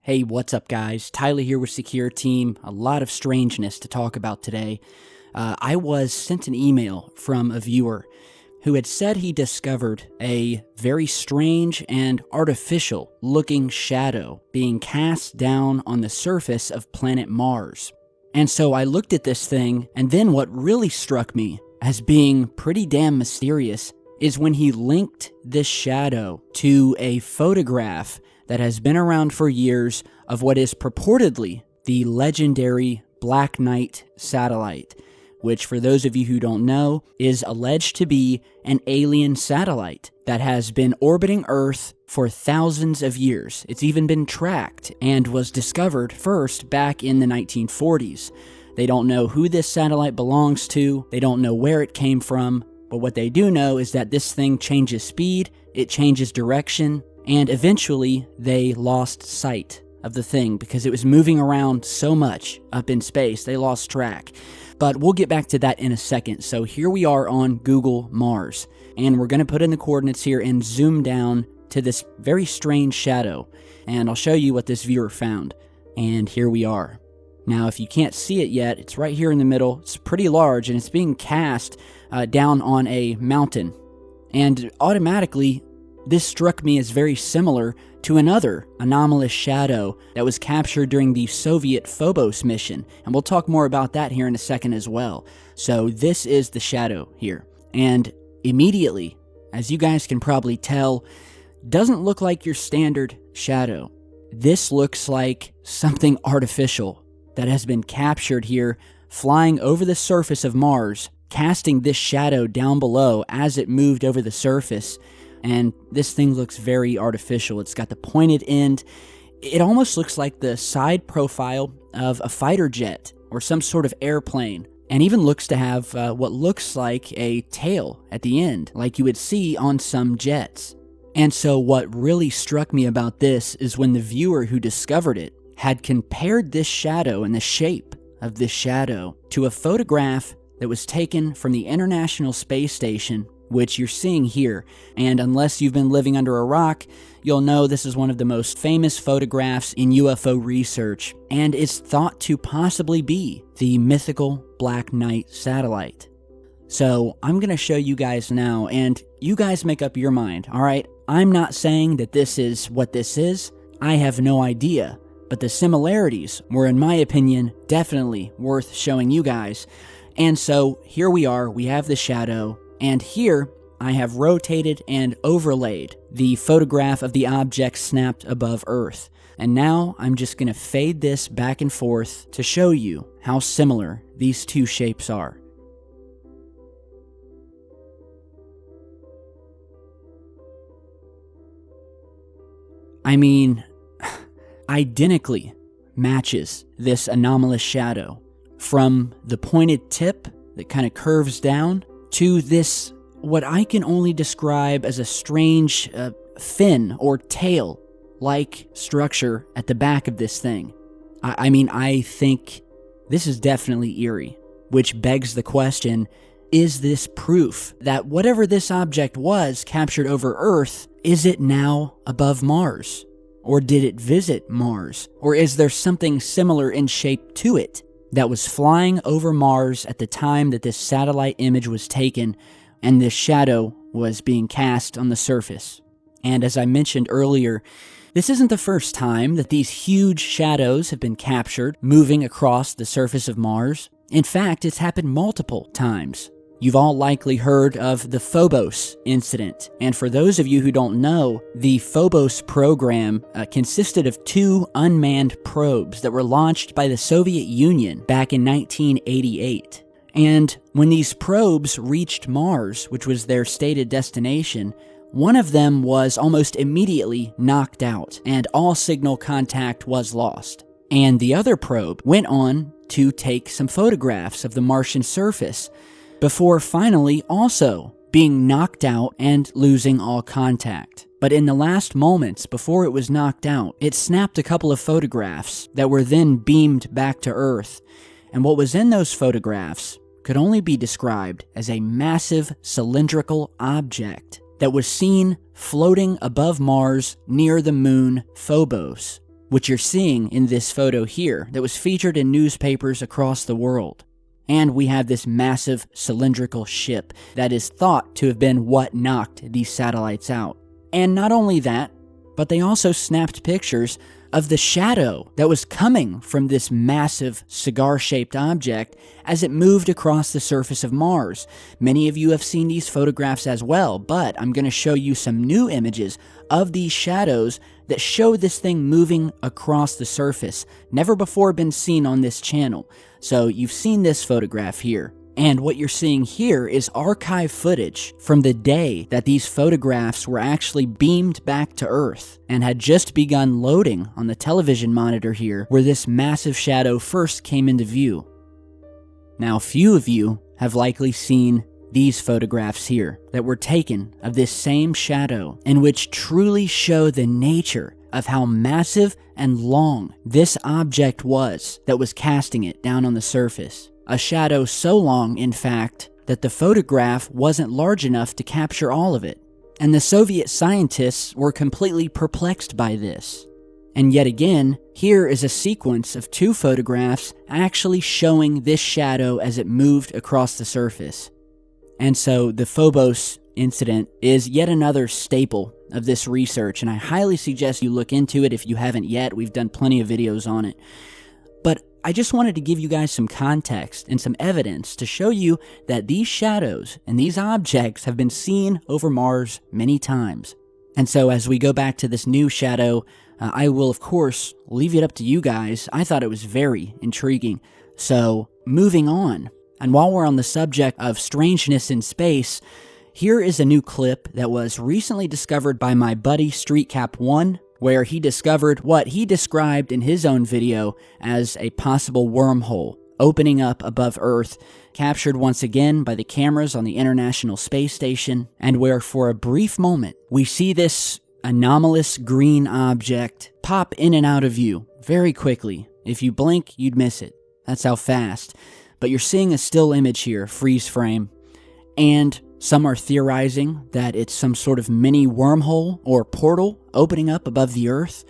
Hey, what's up guys? Tyler here with Secure Team. A lot of strangeness to talk about today. I was sent an email from a viewer who had said he discovered a very strange and artificial looking shadow being cast down on the surface of planet Mars. And so I looked at this thing, and then what really struck me as being pretty damn mysterious is when he linked this shadow to a photograph that has been around for years of what is purportedly the legendary Black Knight satellite, which for those of you who don't know, is alleged to be an alien satellite that has been orbiting Earth for thousands of years. It's even been tracked and was discovered first back in the 1940s. They don't know who this satellite belongs to, they don't know where it came from, but what they do know is that this thing changes speed, it changes direction, and eventually they lost sight of the thing because it was moving around so much up in space, they lost track. But we'll get back to that in a second. So here we are on Google Mars, and we're going to put in the coordinates here and zoom down to this very strange shadow, and I'll show you what this viewer found. And here we are. Now, if you can't see it yet, it's right here in the middle. It's pretty large, and it's being cast down on a mountain. And automatically, this struck me as very similar to another anomalous shadow that was captured during the Soviet Phobos mission, and we'll talk more about that here in a second as well. So this is the shadow here, and immediately, as you guys can probably tell, doesn't look like your standard shadow. This looks like something artificial that has been captured here, flying over the surface of Mars, casting this shadow down below as it moved over the surface. And this thing looks very artificial. It's got the pointed end. It almost looks like the side profile of a fighter jet or some sort of airplane, and even looks to have what looks like a tail at the end, like you would see on some jets. And so what really struck me about this is when the viewer who discovered it had compared this shadow and the shape of this shadow to a photograph that was taken from the International Space Station, which you're seeing here. And unless you've been living under a rock, you'll know this is one of the most famous photographs in UFO research, and it's thought to possibly be the mythical Black Knight satellite. So I'm going to show you guys now, and you guys make up your mind, alright? I'm not saying that this is what this is. I have no idea, but the similarities were, in my opinion, definitely worth showing you guys. And so here we are, we have the shadow, and here I have rotated and overlaid the photograph of the object snapped above Earth. And now I'm just going to fade this back and forth to show you how similar these two shapes are. I mean, identically matches this anomalous shadow, from the pointed tip that kind of curves down to this, what I can only describe as a strange fin or tail-like structure at the back of this thing. I mean, I think this is definitely eerie, which begs the question, is this proof that whatever this object was captured over Earth, is it now above Mars? Or did it visit Mars? Or is there something similar in shape to it that was flying over Mars at the time that this satellite image was taken and this shadow was being cast on the surface? And as I mentioned earlier, this isn't the first time that these huge shadows have been captured moving across the surface of Mars. In fact, it's happened multiple times. You've all likely heard of the Phobos incident, and for those of you who don't know, the Phobos program consisted of 2 unmanned probes that were launched by the Soviet Union back in 1988. And when these probes reached Mars, which was their stated destination, one of them was almost immediately knocked out, and all signal contact was lost. And the other probe went on to take some photographs of the Martian surface before finally also being knocked out and losing all contact. But in the last moments before it was knocked out, it snapped a couple of photographs that were then beamed back to Earth. And what was in those photographs could only be described as a massive cylindrical object that was seen floating above Mars near the moon Phobos, which you're seeing in this photo here that was featured in newspapers across the world. And we have this massive cylindrical ship that is thought to have been what knocked these satellites out. And not only that, but they also snapped pictures of the shadow that was coming from this massive cigar-shaped object as it moved across the surface of Mars. Many of you have seen these photographs as well, but I'm going to show you some new images of these shadows that show this thing moving across the surface. Never before been seen on this channel. So you've seen this photograph here. And what you're seeing here is archive footage from the day that these photographs were actually beamed back to Earth and had just begun loading on the television monitor here where this massive shadow first came into view. Now, few of you have likely seen these photographs here that were taken of this same shadow and which truly show the nature of how massive and long this object was that was casting it down on the surface. A shadow so long, in fact, that the photograph wasn't large enough to capture all of it. And the Soviet scientists were completely perplexed by this. And yet again, here is a sequence of two photographs actually showing this shadow as it moved across the surface. And so the Phobos incident is yet another staple of this research, and I highly suggest you look into it if you haven't yet. We've done plenty of videos on it. But I just wanted to give you guys some context and some evidence to show you that these shadows and these objects have been seen over Mars many times. And so as we go back to this new shadow, I will of course leave it up to you guys. I thought it was very intriguing. So moving on, and while we're on the subject of strangeness in space, here is a new clip that was recently discovered by my buddy StreetCap1, where he discovered what he described in his own video as a possible wormhole opening up above Earth, captured once again by the cameras on the International Space Station, and where for a brief moment we see this anomalous green object pop in and out of view very quickly. If you blink, you'd miss it. That's how fast. But you're seeing a still image here, freeze frame, and some are theorizing that it's some sort of mini wormhole or portal opening up above the Earth.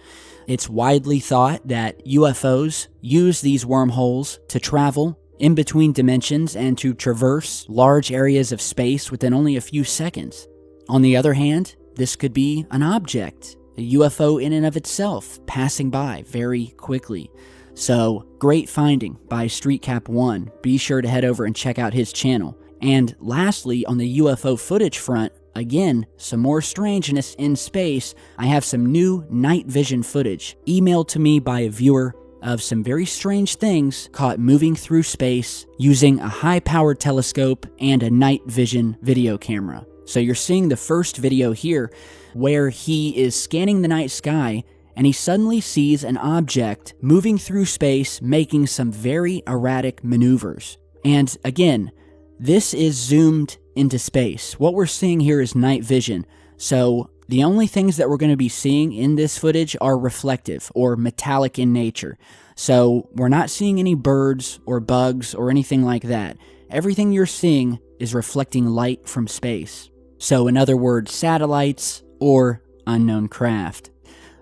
It's widely thought that UFOs use these wormholes to travel in between dimensions and to traverse large areas of space within only a few seconds. On the other hand, this could be an object, a UFO in and of itself, passing by very quickly. So, great finding by StreetCap1. Be sure to head over and check out his channel. And lastly, on the UFO footage front, again, some more strangeness in space. I have some new night vision footage emailed to me by a viewer of some very strange things caught moving through space using a high-powered telescope and a night vision video camera. So you're seeing the first video here where he is scanning the night sky and he suddenly sees an object moving through space making some very erratic maneuvers. And again, this is zoomed into space. What we're seeing here is night vision. So the only things that we're going to be seeing in this footage are reflective or metallic in nature. So we're not seeing any birds or bugs or anything like that. Everything you're seeing is reflecting light from space. So in other words, satellites or unknown craft.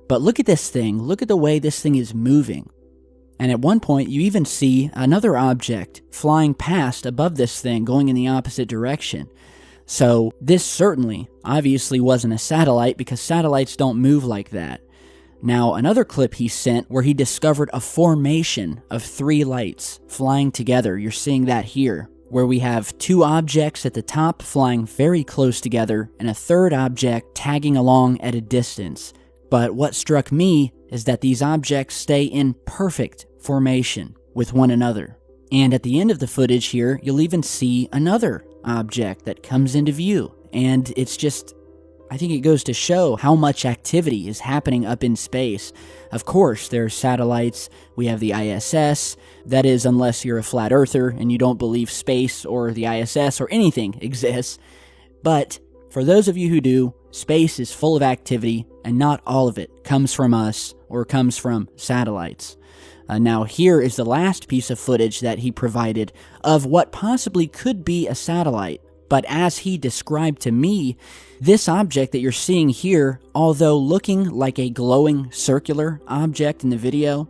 But look at this thing. Look at the way this thing is moving. And at one point, you even see another object flying past above this thing, going in the opposite direction. So this certainly, obviously wasn't a satellite because satellites don't move like that. Now, another clip he sent where he discovered a formation of 3 lights flying together. You're seeing that here, where we have 2 objects at the top flying very close together and a third object tagging along at a distance. But what struck me is that these objects stay in perfect formation with one another. And at the end of the footage here, you'll even see another object that comes into view. And it's just I think it goes to show how much activity is happening up in space. Of course, there are satellites. We have the ISS. That is, unless you're a flat earther and you don't believe space or the ISS or anything exists. But for those of you who do, space is full of activity, and not all of it comes from us or comes from satellites. Now, here is the last piece of footage that he provided of what possibly could be a satellite. But as he described to me, this object that you're seeing here, although looking like a glowing circular object in the video,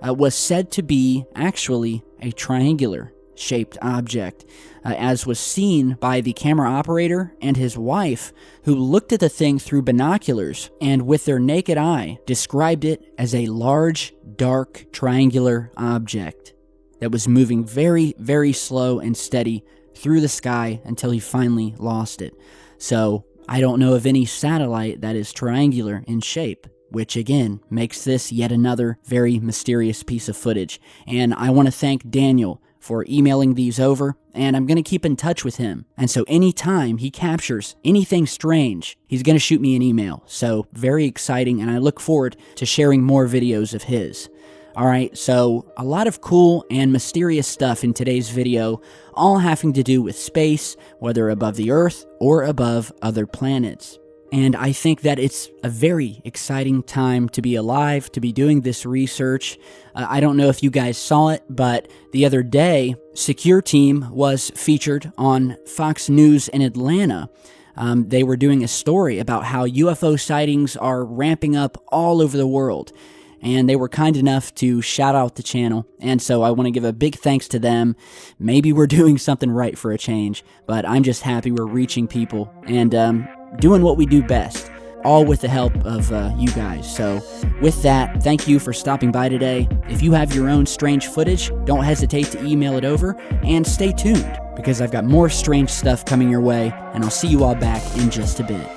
was said to be actually a triangular shaped object, as was seen by the camera operator and his wife, who looked at the thing through binoculars and with their naked eye described it as a large, dark, triangular object that was moving very, very slow and steady through the sky until he finally lost it. So I don't know of any satellite that is triangular in shape, which again makes this yet another very mysterious piece of footage. And I want to thank Daniel for emailing these over, and I'm going to keep in touch with him. And so anytime he captures anything strange, he's going to shoot me an email. So very exciting, and I look forward to sharing more videos of his. Alright, so a lot of cool and mysterious stuff in today's video, all having to do with space, whether above the Earth or above other planets. And I think that it's a very exciting time to be alive, to be doing this research. I don't know if you guys saw it, but the other day, SecureTeam was featured on Fox News in Atlanta. They were doing a story about how UFO sightings are ramping up all over the world. And they were kind enough to shout out the channel, and so I want to give a big thanks to them. Maybe we're doing something right for a change, but I'm just happy we're reaching people and doing what we do best, all with the help of you guys. So with that, thank you for stopping by today. If you have your own strange footage, don't hesitate to email it over, and stay tuned, because I've got more strange stuff coming your way, and I'll see you all back in just a bit.